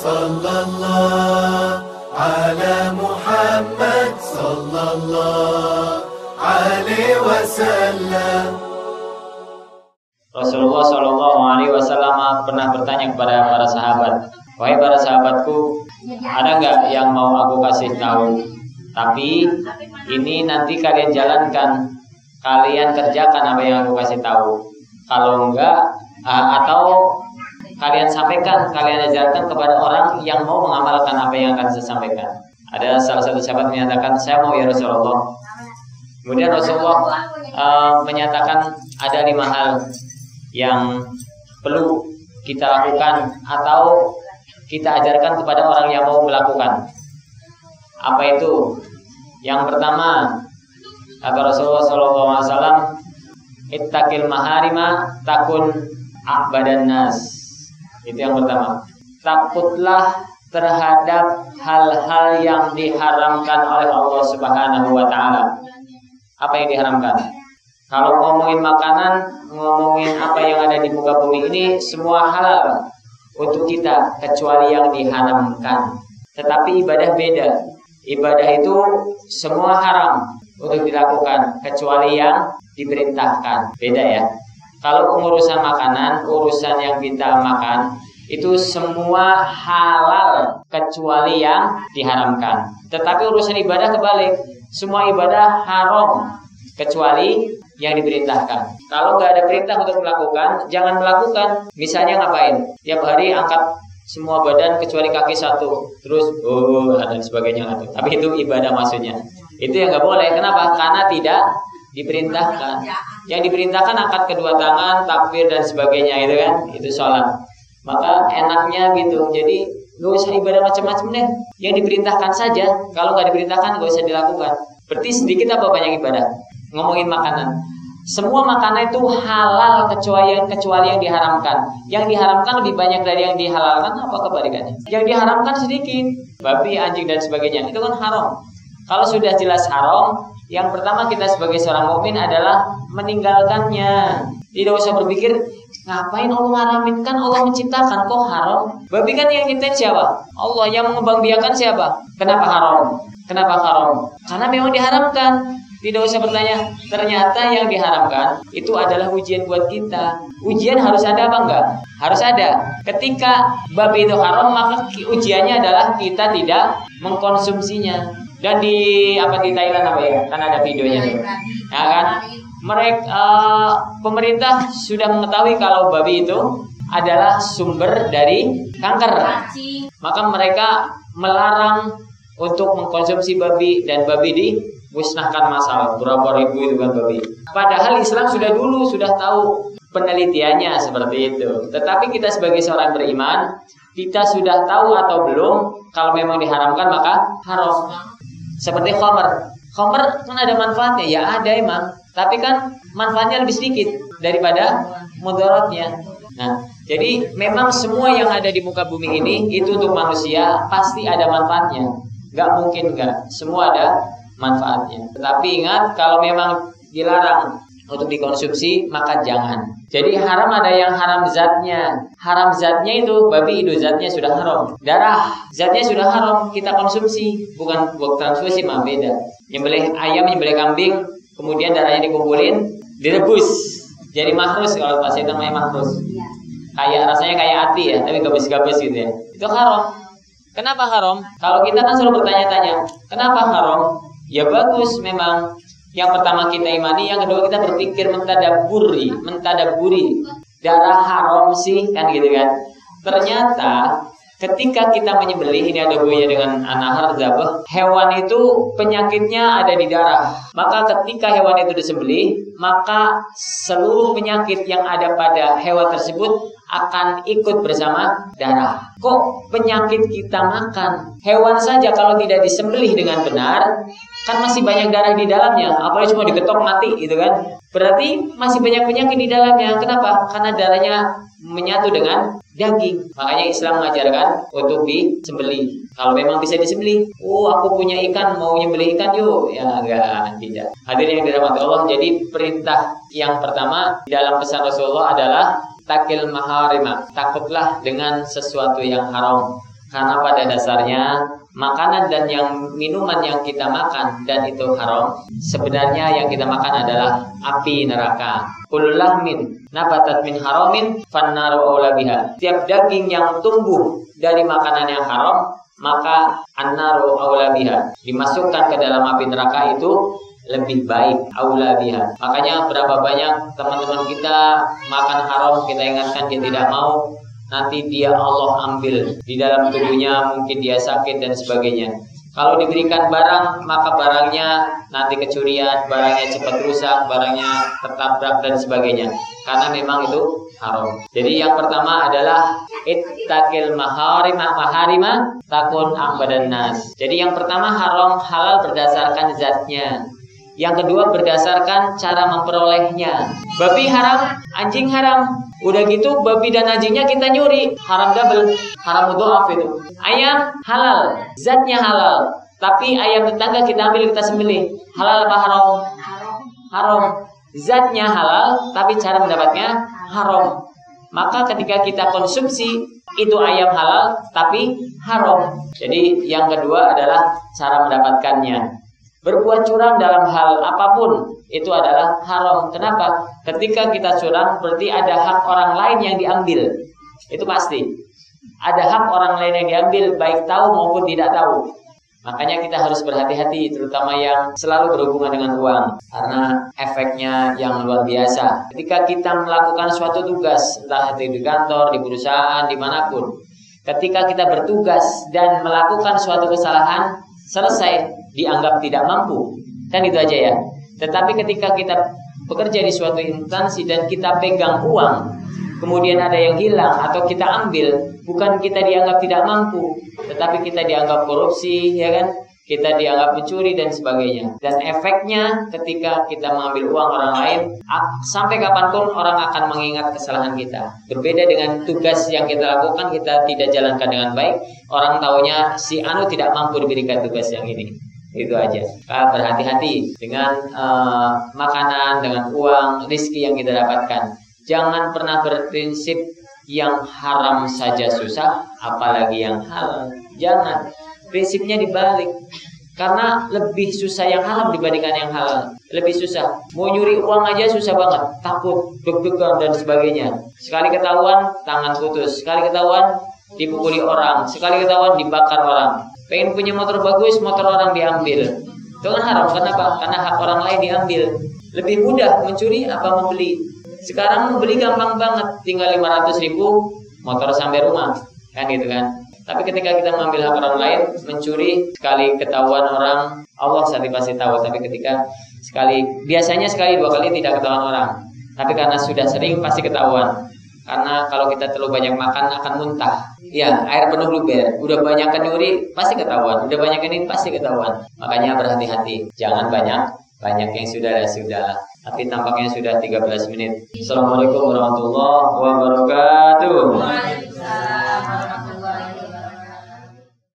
Sallallahu ala Muhammad sallallahu alaihi wasallam. Rasulullah Shallallahu Alaihi Wasallam pernah bertanya kepada para sahabat, wahai para sahabatku, ada nggak yang mau aku kasih tahu? Tapi ini nanti kalian jalankan, kalian kerjakan apa yang aku kasih tahu. Kalau enggak, atau kalian sampaikan, kalian ajarkan kepada orang yang mau mengamalkan apa yang akan saya sampaikan. Ada salah satu sahabat menyatakan, saya mau ya Rasulullah. Kemudian Rasulullah menyatakan ada 5 hal yang perlu kita lakukan atau kita ajarkan kepada orang yang mau melakukan. Apa itu? Yang pertama, kata Rasulullah SAW, ittaqil maharima takun a'badan nas. Itu yang pertama. Takutlah terhadap hal-hal yang diharamkan oleh Allah Subhanahu wa taala. Apa yang diharamkan? Kalau ngomongin makanan, ngomongin apa yang ada di muka bumi ini, semua halal untuk kita kecuali yang diharamkan. Tetapi ibadah beda. Ibadah itu semua haram untuk dilakukan kecuali yang diperintahkan. Beda ya. Kalau urusan makanan, urusan yang kita makan, itu semua halal kecuali yang diharamkan. Tetapi urusan ibadah kebalik. Semua ibadah haram kecuali yang diperintahkan. Kalau nggak ada perintah untuk melakukan, jangan melakukan. Misalnya ngapain? Tiap hari angkat semua badan kecuali kaki 1, terus dan sebagainya. Tapi itu ibadah maksudnya. Itu yang nggak boleh. Kenapa? Karena tidak diperintahkan. Yang diperintahkan angkat kedua tangan, takbir dan sebagainya, itu kan? Itu sholat. Maka enaknya gitu. Jadi nggak usah ibadah macam-macam deh. Yang diperintahkan saja. Kalau nggak diperintahkan nggak usah dilakukan. Berarti sedikit apa banyak ibadah? Ngomongin makanan, semua makanan itu halal kecuali yang diharamkan. Yang diharamkan lebih banyak dari yang dihalalkan. Apa kebalikannya? Yang diharamkan sedikit, babi, anjing dan sebagainya, itu kan haram. Kalau sudah jelas haram, yang pertama kita sebagai seorang mukmin adalah meninggalkannya. Tidak usah berpikir ngapain Allah haramin, kan Allah menciptakan, kok haram? Babi kan yang nyiptain siapa? Allah. Yang mengembangbiakan siapa? Kenapa haram? Kenapa haram? Karena memang diharamkan. Tidak usah bertanya, ternyata yang diharamkan itu adalah ujian buat kita. Ujian harus ada apa enggak? Harus ada. Ketika babi itu haram, maka ujiannya adalah kita tidak mengkonsumsinya. Dan di Thailand apa ya? Kan ada videonya tuh. Ya kan? Pemerintah sudah mengetahui kalau babi itu adalah sumber dari kanker. Maka mereka melarang untuk mengkonsumsi babi, dan babi musnahkan masalah berapa ribu itu kan babi. Padahal Islam sudah tahu penelitiannya seperti itu. Tetapi kita sebagai seorang beriman, kita sudah tahu atau belum kalau memang diharamkan maka haram. Seperti khamr. Khamr kan ada manfaatnya, ya ada emang. Tapi kan manfaatnya lebih sedikit daripada mudaratnya. Nah, jadi memang semua yang ada di muka bumi ini itu untuk manusia pasti ada manfaatnya. Nggak mungkin nggak. Semua ada manfaatnya. Tetapi ingat, kalau memang dilarang untuk dikonsumsi maka jangan. Jadi haram ada yang haram zatnya. Haram zatnya itu babi itu zatnya sudah haram. Darah zatnya sudah haram, kita konsumsi, bukan buat transfusi mah beda. Nyembelih ayam, nyembelih kambing, kemudian darahnya dikumpulin, direbus. Jadi mahrus, kalau bahasa itu namanya mahrus. Kayak rasanya kayak ati ya, tapi gabus-gabus gitu ya. Itu haram. Kenapa haram? Kalau kita kan selalu bertanya-tanya, kenapa haram? Ya bagus memang. Yang pertama kita imani, yang kedua kita berpikir mentadaburi. Darah haram sih kan gitu kan. Ternyata ketika kita menyembelih, ini ada buaya dengan anahar zabah, hewan itu penyakitnya ada di darah. Maka ketika hewan itu disembelih, maka seluruh penyakit yang ada pada hewan tersebut akan ikut bersama darah. Kok penyakit kita makan? Hewan saja kalau tidak disembelih dengan benar, kan masih banyak darah di dalamnya. Apalagi cuma digetok mati gitu kan. Berarti masih banyak penyakit di dalamnya. Kenapa? Karena darahnya menyatu dengan daging. Makanya Islam mengajarkan untuk disembelih. Kalau memang bisa disembelih, aku punya ikan, mau nyembelih ikan yuk. Ya enggak, tidak. Hadirin yang dirahmati Allah, jadi perintah yang pertama dalam pesan Rasulullah adalah takil maharima. Takutlah dengan sesuatu yang haram. Karena pada dasarnya makanan dan minuman yang kita makan dan itu haram, sebenarnya yang kita makan adalah api neraka. Kullu lahmin nabatat min haramin fannaru aula biha. Tiap daging yang tumbuh dari makanan yang haram, maka annaru aula biha, dimasukkan ke dalam api neraka itu lebih baik, aula biha. Makanya berapa banyak teman-teman kita makan haram, kita ingatkan dia tidak mau, nanti dia Allah ambil di dalam tubuhnya, mungkin dia sakit dan sebagainya. Kalau diberikan barang, maka barangnya nanti kecurian, barangnya cepat rusak, barangnya tertabrak dan sebagainya. Karena memang itu haram. Jadi yang pertama adalah ittaqil maharima takun a'badan nas. Jadi yang pertama haram halal berdasarkan zatnya. Yang kedua berdasarkan cara memperolehnya. Babi haram, anjing haram. Udah gitu babi dan anjingnya kita nyuri, haram double, haram mudhaf itu. Ayam halal, zatnya halal, tapi ayam tetangga kita ambil, kita sembelih. Halal apa haram? Haram. Zatnya halal, tapi cara mendapatnya haram. Maka ketika kita konsumsi itu ayam halal, tapi haram. Jadi yang kedua adalah cara mendapatkannya. Berbuat curang dalam hal apapun itu adalah haram. Kenapa? Ketika kita curang berarti ada hak orang lain yang diambil. Itu pasti. Ada hak orang lain yang diambil, baik tahu maupun tidak tahu. Makanya kita harus berhati-hati, terutama yang selalu berhubungan dengan uang, karena efeknya yang luar biasa. Ketika kita melakukan suatu tugas, entah di kantor, di perusahaan, dimanapun, ketika kita bertugas dan melakukan suatu kesalahan, selesai, dianggap tidak mampu, kan itu aja ya. Tetapi ketika kita bekerja di suatu instansi dan kita pegang uang, kemudian ada yang hilang atau kita ambil, bukan kita dianggap tidak mampu, tetapi kita dianggap korupsi, ya kan? Kita dianggap mencuri dan sebagainya. Dan efeknya ketika kita mengambil uang orang lain, sampai kapanpun orang akan mengingat kesalahan kita. Berbeda dengan tugas yang kita lakukan, kita tidak jalankan dengan baik, orang taunya si Anu tidak mampu diberikan tugas yang ini. Itu aja. Berhati-hati dengan makanan, dengan uang, rezeki yang kita dapatkan. Jangan pernah berprinsip yang haram saja susah, apalagi yang halal. Jangan. Prinsipnya dibalik. Karena lebih susah yang haram dibandingkan yang halal. Lebih susah. Mau nyuri uang aja susah banget. Takut, deg-degan dan sebagainya. Sekali ketahuan, tangan putus. Sekali ketahuan, dipukuli orang. Sekali ketahuan, dibakar orang. Pengen punya motor bagus, motor orang diambil. Itu kan haram. Kenapa? Karena hak orang lain diambil. Lebih mudah mencuri apa membeli. Sekarang membeli gampang banget. Tinggal 500.000, motor sampai rumah. Kan gitu kan. Tapi ketika kita mengambil hak orang lain, mencuri, sekali ketahuan orang, Allah pasti tahu. Tapi ketika biasanya sekali dua kali tidak ketahuan orang. Tapi karena sudah sering pasti ketahuan. Karena kalau kita terlalu banyak makan akan muntah. Ya, air penuh luber. Udah banyak nyuri pasti ketahuan. Udah banyak ini pasti ketahuan. Makanya berhati-hati. Jangan banyak yang sudah. Tapi tampaknya sudah 13 menit. Assalamualaikum warahmatullahi wabarakatuh.